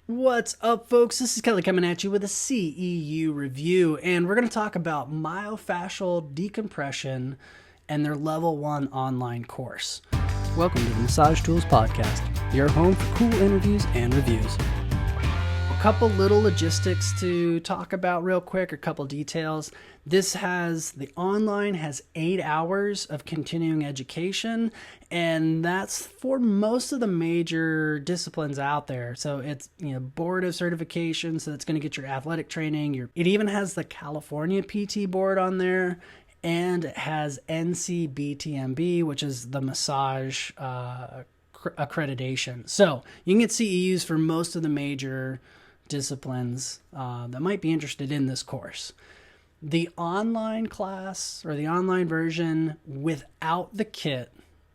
What's up, folks? This is Kelly coming at you with a CEU review, and we're going to talk about myofascial decompression and their level 1 online course. Welcome to the Massage Tools Podcast, your home for cool interviews and reviews. A couple little logistics to talk about real quick, a couple details. The online has 8 hours of continuing education, and that's for most of the major disciplines out there. So it's, board of certification, so that's going to get your athletic training. It even has the California PT board on there, and it has NCBTMB, which is the massage accreditation. So you can get CEUs for most of the major disciplines that might be interested in this course. The online class or the online version without the kit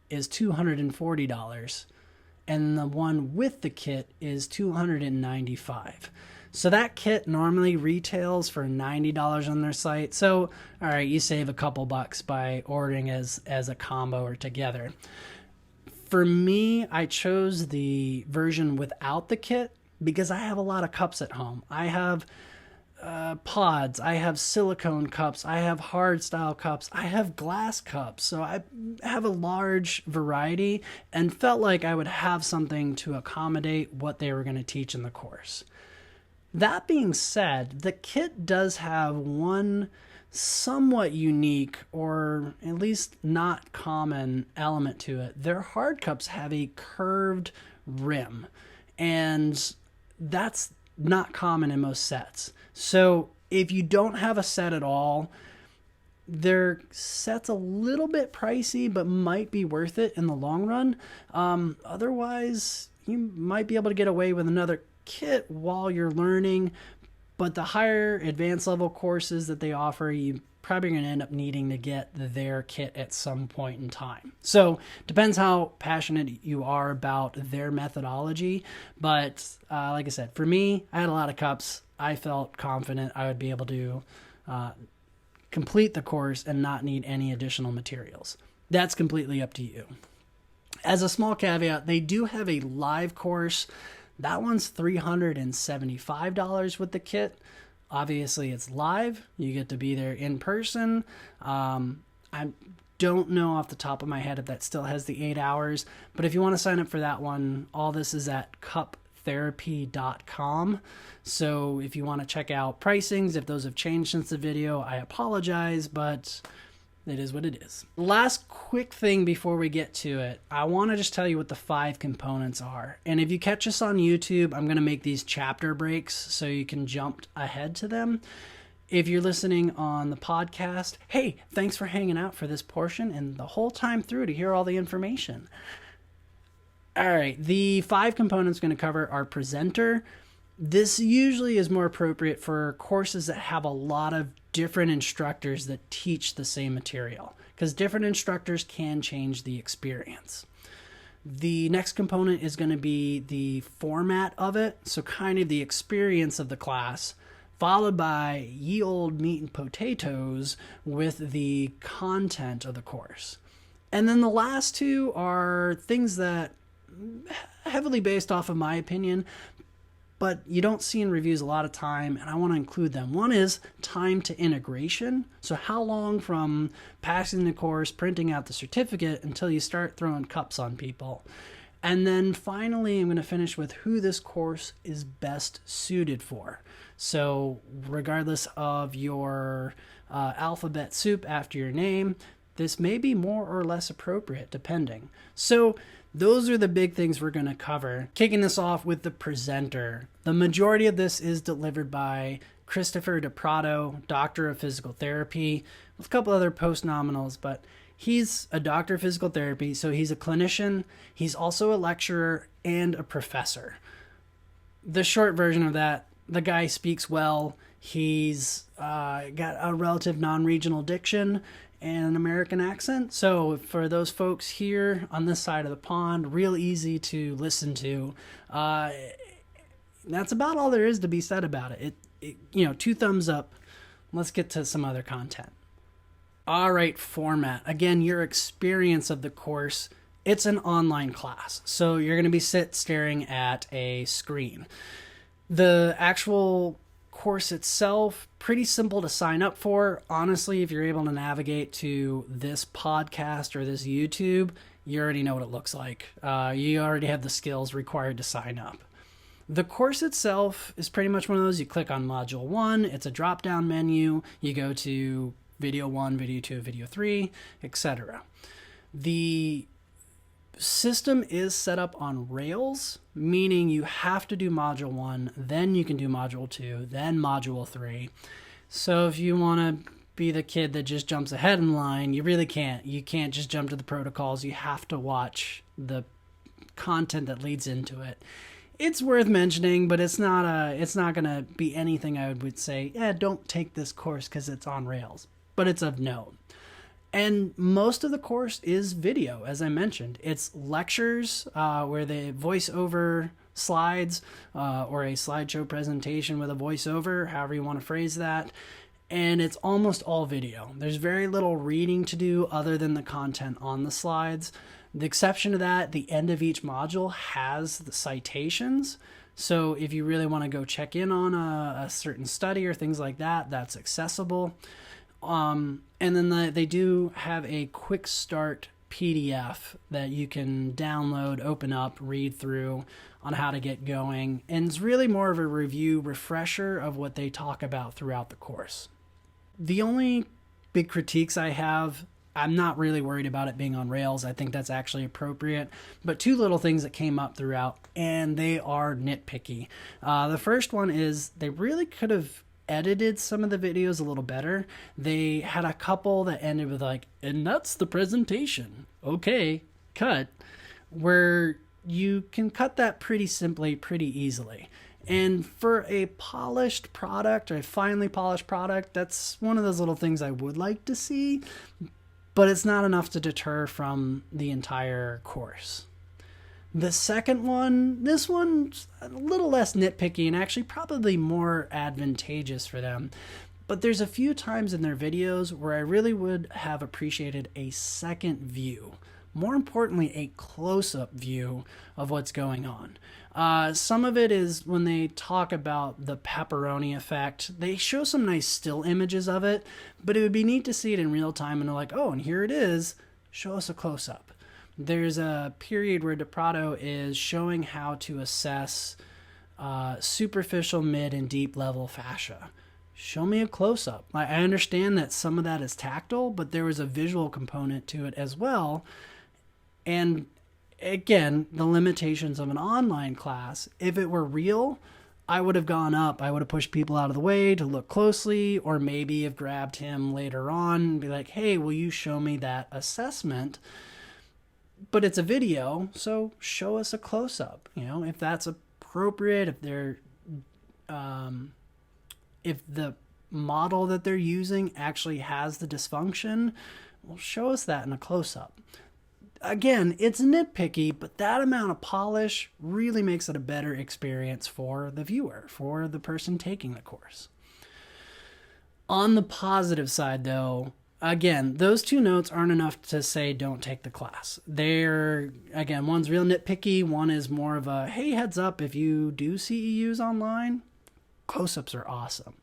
is $240, and the one with the kit is $295. So that kit normally retails for $90 on their site. So, all right, you save a couple bucks by ordering as a combo or together. For me, I chose the version without the kit because I have a lot of cups at home. I have pods, I have silicone cups, I have hard style cups, I have glass cups. So I have a large variety and felt like I would have something to accommodate what they were going to teach in the course. That being said, the kit does have one somewhat unique, or at least not common, element to it. Their hard cups have a curved rim, and that's not common in most sets. So if you don't have a set at all, their set's a little bit pricey, but might be worth it in the long run. Otherwise, you might be able to get away with another kit while you're learning, but the higher advanced level courses that they offer, you probably going to end up needing to get their kit at some point in time. So depends how passionate you are about their methodology. But like I said, for me, I had a lot of cups. I felt confident I would be able to complete the course and not need any additional materials. That's completely up to you. As a small caveat, they do have a live course. That one's $375 with the kit. Obviously, it's live. You get to be there in person. I don't know off the top of my head if that still has the 8 hours, but if you want to sign up for that one, all this is at cuptherapy.com. So if you want to check out pricings, if those have changed since the video, I apologize, but it is what it is. Last quick thing before we get to it, I want to just tell you what the 5 components are. And if you catch us on YouTube, I'm going to make these chapter breaks so you can jump ahead to them. If you're listening on the podcast, hey, thanks for hanging out for this portion and the whole time through to hear all the information. All right, the 5 components going to cover our presenter. This usually is more appropriate for courses that have a lot of different instructors that teach the same material, because different instructors can change the experience. The next component is going to be the format of it, so kind of the experience of the class, followed by ye old meat and potatoes with the content of the course. And then the last 2 are things that heavily based off of my opinion, but you don't see in reviews a lot of time, and I want to include them. One is time to integration. So how long from passing the course, printing out the certificate, until you start throwing cups on people. And then finally, I'm going to finish with who this course is best suited for. So regardless of your alphabet soup after your name, this may be more or less appropriate depending. So those are the big things we're going to cover. Kicking this off with the presenter. The majority of this is delivered by Christopher DePrado, Doctor of Physical Therapy, with a couple other post-nominals, but he's a Doctor of Physical Therapy, so he's a clinician. He's also a lecturer and a professor. The short version of that, the guy speaks well. He's got a relative non-regional diction and an American accent. So for those folks here on this side of the pond, real easy to listen to. That's about all there is to be said about it. 2 thumbs up. Let's get to some other content. All right, format. Again, your experience of the course. It's an online class, so you're going to be staring at a screen. The actual course itself, pretty simple to sign up for. Honestly, if you're able to navigate to this podcast or this YouTube, you already know what it looks like. You already have the skills required to sign up. The course itself is pretty much one of those. You click on Module 1. It's a drop-down menu. You go to Video 1, Video 2, Video 3, etc. The system is set up on rails, meaning you have to do Module 1, then you can do Module 2, then Module 3. So if you want to be the kid that just jumps ahead in line, you really can't. You can't just jump to the protocols. You have to watch the content that leads into it. It's worth mentioning, but it's not going to be anything I would say, yeah, don't take this course because it's on rails. But it's of note. And most of the course is video, as I mentioned. It's lectures where they voice over slides or a slideshow presentation with a voiceover, however you want to phrase that. And it's almost all video. There's very little reading to do other than the content on the slides. The exception to that, the end of each module has the citations. So if you really want to go check in on a certain study or things like that, that's accessible. And then they do have a quick start PDF that you can download, open up, read through on how to get going. And it's really more of a review refresher of what they talk about throughout the course. The only big critiques I have, I'm not really worried about it being on rails. I think that's actually appropriate. But two little things that came up throughout, and they are nitpicky. The first one is they really could have edited some of the videos a little better. They had a couple that ended with like, and that's the presentation. Okay, cut. Where you can cut that pretty simply, pretty easily. And for a polished product or a finely polished product, that's one of those little things I would like to see, but it's not enough to deter from the entire course. The second one, this one's a little less nitpicky and actually probably more advantageous for them. But there's a few times in their videos where I really would have appreciated a second view. More importantly, a close-up view of what's going on. Some of it is when they talk about the pepperoni effect. They show some nice still images of it, but it would be neat to see it in real time and they're like, oh, and here it is. Show us a close-up. There's a period where DePrato is showing how to assess superficial, mid, and deep level fascia. Show me a close-up. I understand that some of that is tactile, but there was a visual component to it as well. And again, the limitations of an online class. If it were real, I would have gone up. I would have pushed people out of the way to look closely, or maybe have grabbed him later on and be like, hey, will you show me that assessment? But it's a video, so show us a close-up. You know, if that's appropriate, if the model that they're using actually has the dysfunction, well, show us that in a close-up. Again, it's nitpicky, but that amount of polish really makes it a better experience for the viewer, for the person taking the course. On the positive side, though, again, those two notes aren't enough to say don't take the class. They're, again, one's real nitpicky, one is more of a, hey, heads up, if you do CEUs online, close-ups are awesome.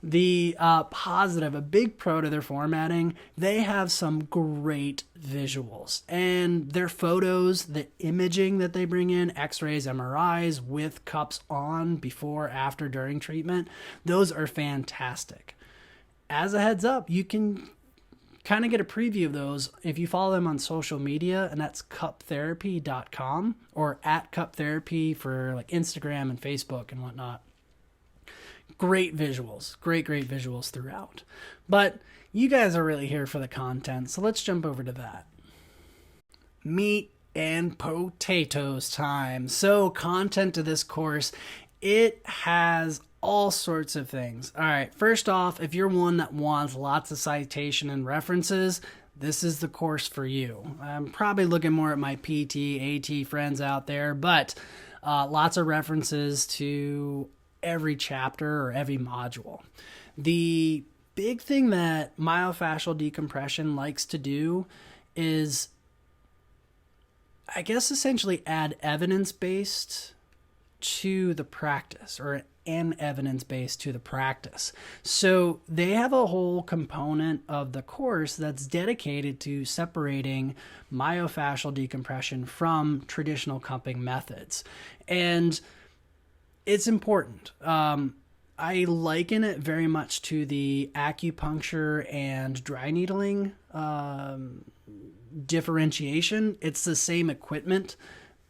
The positive, a big pro to their formatting, they have some great visuals. And their photos, the imaging that they bring in, x-rays, MRIs, with cups on, before, after, during treatment, those are fantastic. As a heads up, you can kind of get a preview of those if you follow them on social media, and that's cuptherapy.com or @cuptherapy for like Instagram and Facebook and whatnot. Great visuals, great visuals throughout. But you guys are really here for the content, so let's jump over to that. Meat and potatoes time. So content to this course, it has all sorts of things. All right, first off, if you're one that wants lots of citation and references, this is the course for you. I'm probably looking more at my PT, AT friends out there, but lots of references to every chapter or every module. The big thing that myofascial decompression likes to do is, I guess, essentially add evidence-based to the practice, or an evidence base to the practice. So they have a whole component of the course that's dedicated to separating myofascial decompression from traditional cupping methods. And it's important. I liken it very much to the acupuncture and dry needling differentiation. It's the same equipment,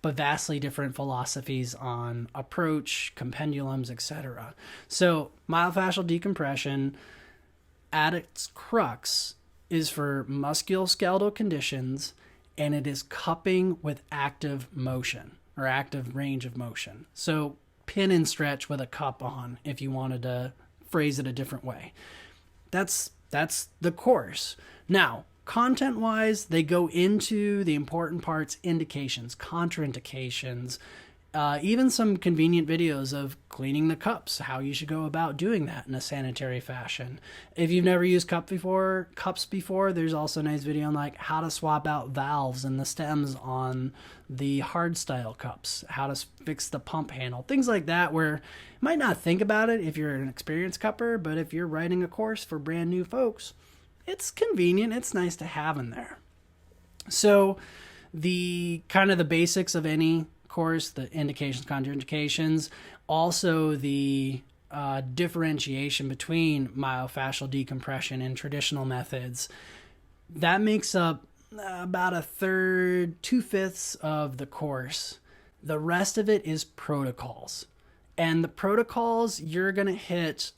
but vastly different philosophies on approach, pendulums, etc. So myofascial decompression at its crux is for musculoskeletal conditions, and it is cupping with active motion or active range of motion. So pin and stretch with a cup on, if you wanted to phrase it a different way. That's the course. Now, content-wise, they go into the important parts, indications, contraindications, even some convenient videos of cleaning the cups, how you should go about doing that in a sanitary fashion. If you've never used cups before, there's also a nice video on like how to swap out valves and the stems on the hard style cups, how to fix the pump handle, things like that, where you might not think about it if you're an experienced cupper, but if you're writing a course for brand new folks, it's convenient. It's nice to have in there. So the kind of the basics of any course, the indications, contraindications, also the differentiation between myofascial decompression and traditional methods, that makes up about a third, 2/5 of the course. The rest of it is protocols. And the protocols, you're going to hit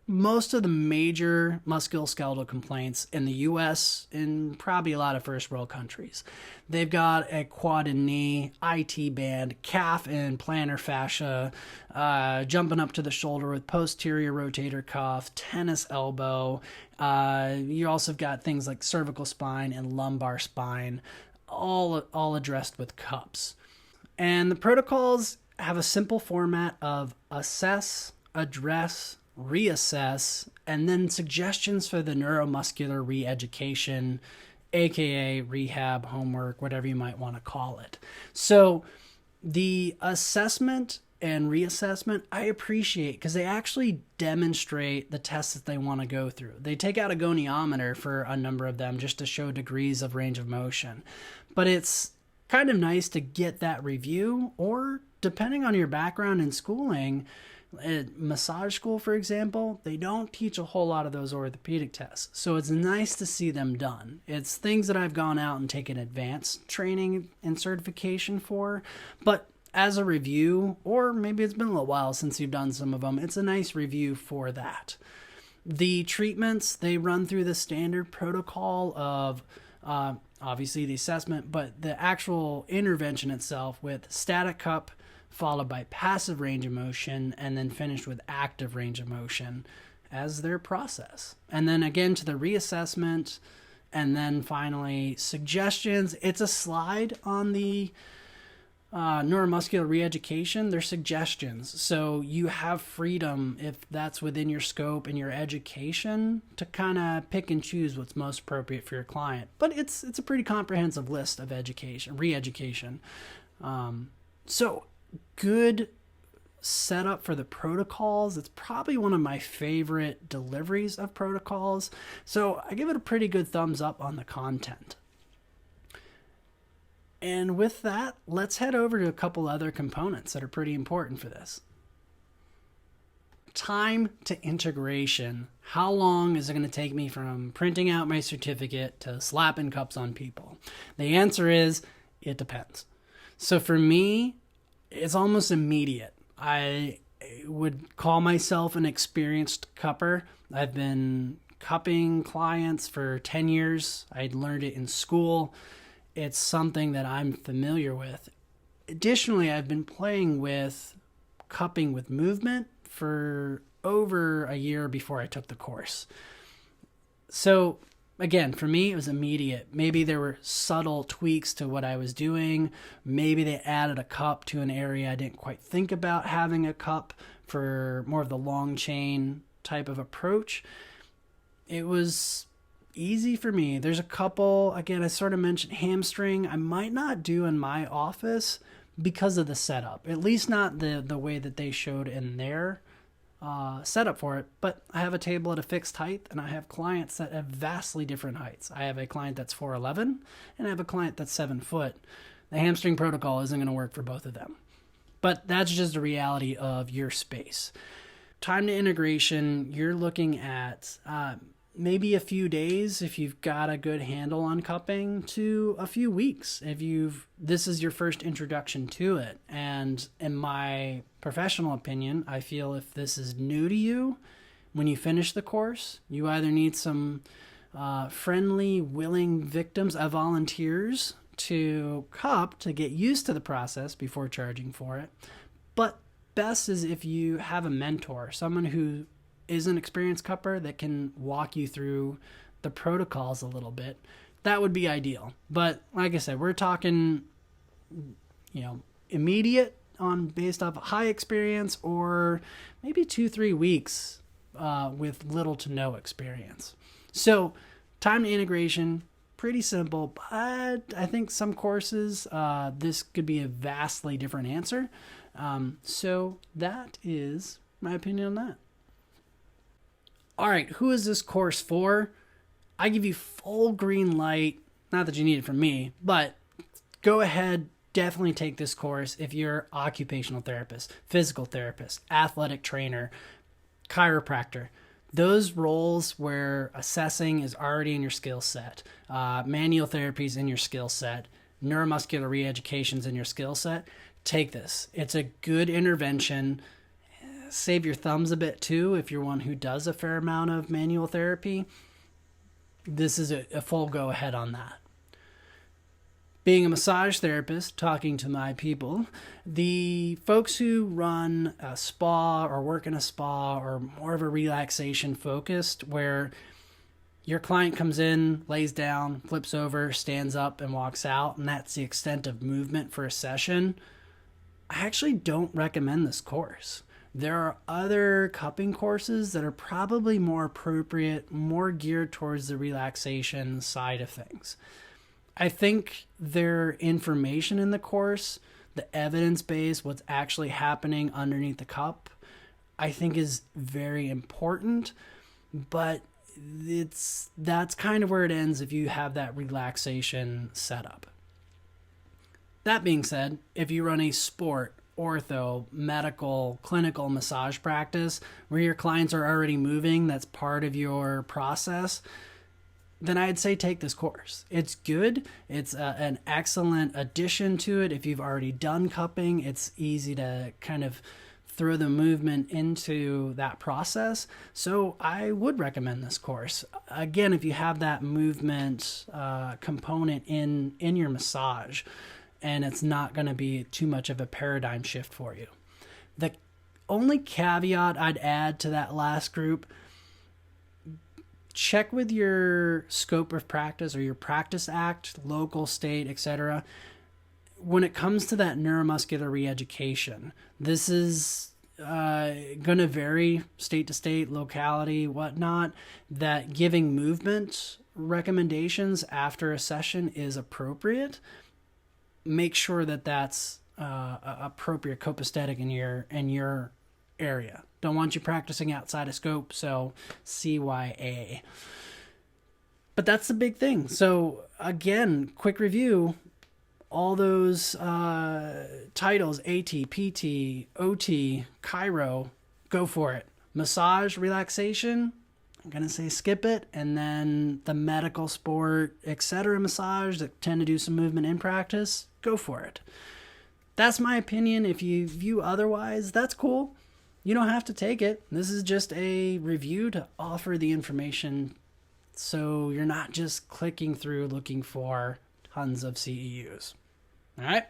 most of the major musculoskeletal complaints in the US and probably a lot of first world countries. They've got a quad and knee, IT band, calf and plantar fascia, jumping up to the shoulder with posterior rotator cuff, tennis elbow. You also have got things like cervical spine and lumbar spine, all addressed with cups. And the protocols have a simple format of assess, address, reassess, and then suggestions for the neuromuscular re-education, aka rehab, homework, whatever you might want to call it. So the assessment and reassessment I appreciate because they actually demonstrate the tests that they want to go through. They take out a goniometer for a number of them just to show degrees of range of motion. But it's kind of nice to get that review, or depending on your background in schooling, at massage school, for example, they don't teach a whole lot of those orthopedic tests. So it's nice to see them done. It's things that I've gone out and taken advanced training and certification for. But as a review, or maybe it's been a little while since you've done some of them, it's a nice review for that. The treatments, they run through the standard protocol of obviously the assessment, but the actual intervention itself with static cup, followed by passive range of motion, and then finished with active range of motion as their process. And then again to the reassessment, and then finally suggestions. It's a slide on the neuromuscular re-education. They're suggestions. So you have freedom, if that's within your scope and your education, to kind of pick and choose what's most appropriate for your client. But it's a pretty comprehensive list of education, re-education. So good setup for the protocols. It's probably one of my favorite deliveries of protocols. So I give it a pretty good thumbs up on the content. And with that, let's head over to a couple other components that are pretty important for this. Time to integration. How long is it going to take me from printing out my certificate to slapping cups on people? The answer is, it depends. So for me, it's almost immediate. I would call myself an experienced cupper. I've been cupping clients for 10 years. I'd learned it in school. It's something that I'm familiar with. Additionally, I've been playing with cupping with movement for over a year before I took the course. So again, for me, it was immediate. Maybe there were subtle tweaks to what I was doing. Maybe they added a cup to an area I didn't quite think about having a cup for more of the long chain type of approach. It was easy for me. There's a couple, again, I sort of mentioned hamstring. I might not do in my office, because of the setup, at least not the way that they showed in their setup for it. But I have a table at a fixed height, and I have clients that have vastly different heights. I have a client that's 4'11", and I have a client that's 7 foot. The hamstring protocol isn't going to work for both of them. But that's just a reality of your space. Time to integration, you're looking at maybe a few days if you've got a good handle on cupping, to a few weeks if this is your first introduction to it. And in my professional opinion, I feel if this is new to you, when you finish the course, you either need some friendly, willing victims, volunteers to cup to get used to the process before charging for it. But best is if you have a mentor, someone who is an experienced cupper that can walk you through the protocols a little bit. That would be ideal. But like I said, we're talking, immediate based off high experience, or maybe 2-3 weeks with little to no experience. So time to integration, pretty simple, but I think some courses, this could be a vastly different answer. So that is my opinion on that. All right, who is this course for? I give you full green light, not that you need it from me, but go ahead, definitely take this course if you're occupational therapist, physical therapist, athletic trainer, chiropractor. Those roles where assessing is already in your skill set, manual therapy is in your skill set, neuromuscular re-education is in your skill set, take this. It's a good intervention. Save your thumbs a bit too if you're one who does a fair amount of manual therapy. This is a full go ahead on that. Being a massage therapist, talking to my people, the folks who run a spa or work in a spa or more of a relaxation focused, where your client comes in, lays down, flips over, stands up, and walks out, and that's the extent of movement for a session, I actually don't recommend this course. There are other cupping courses that are probably more appropriate, more geared towards the relaxation side of things. I think their information in the course, the evidence base, what's actually happening underneath the cup, I think is very important, but that's kind of where it ends if you have that relaxation setup. That being said, if you run a sport, ortho, medical, clinical massage practice where your clients are already moving, that's part of your process, then I'd say take this course. It's good. It's an excellent addition to it. If you've already done cupping, it's easy to kind of throw the movement into that process. So I would recommend this course. Again, if you have that movement component in your massage, and it's not going to be too much of a paradigm shift for you. The only caveat I'd add to that last group, check with your scope of practice or your practice act, local, state, etc. When it comes to that neuromuscular re-education, this is going to vary state to state, locality, whatnot, that giving movement recommendations after a session is appropriate. Make sure that that's appropriate copacetic in your area. Don't want you practicing outside of scope, so CYA. But that's the big thing. So again, quick review. All those titles, AT, PT, OT, Chiro, go for it. Massage, relaxation, I'm going to say skip it. And then the medical, sport, etc. massage that tend to do some movement in practice, go for it. That's my opinion. If you view otherwise, that's cool. You don't have to take it. This is just a review to offer the information so you're not just clicking through looking for tons of CEUs. All right.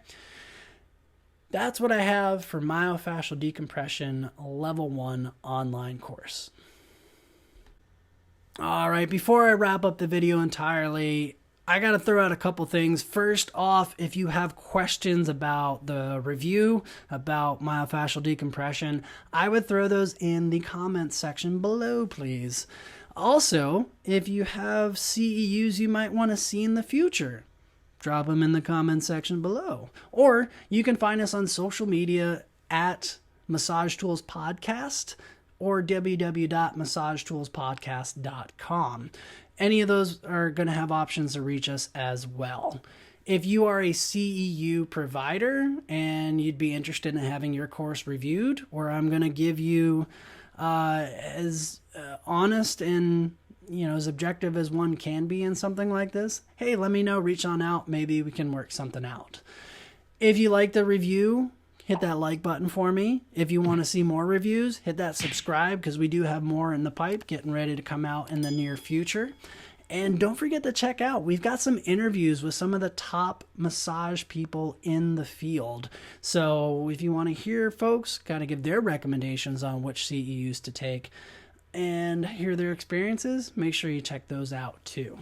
That's what I have for Myofascial Decompression Level 1 online course. All right, before I wrap up the video entirely, I got to throw out a couple things. First off, if you have questions about the review, about myofascial decompression, I would throw those in the comments section below, please. Also, if you have CEUs you might want to see in the future, drop them in the comment section below. Or you can find us on social media at Massage Tools Podcast or www.massagetoolspodcast.com. Any of those are going to have options to reach us as well. If you are a CEU provider and you'd be interested in having your course reviewed, or I'm going to give you as honest and as objective as one can be in something like this, hey, let me know, reach on out. Maybe we can work something out. If you like the review, hit that like button for me. If you want to see more reviews, hit that subscribe, because we do have more in the pipe getting ready to come out in the near future. And don't forget to check out, we've got some interviews with some of the top massage people in the field. So if you want to hear folks kind of give their recommendations on which CEUs to take and hear their experiences, make sure you check those out too.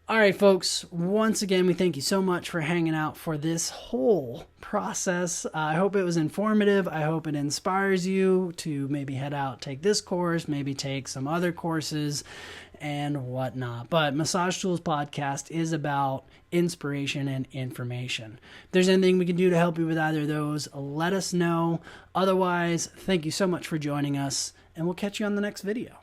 All right, folks, once again, we thank you so much for hanging out for this whole process. I hope it was informative. I hope it inspires you to maybe head out, take this course, maybe take some other courses and whatnot. But Massage Tools Podcast is about inspiration and information. If there's anything we can do to help you with either of those, let us know. Otherwise, thank you so much for joining us, and we'll catch you on the next video.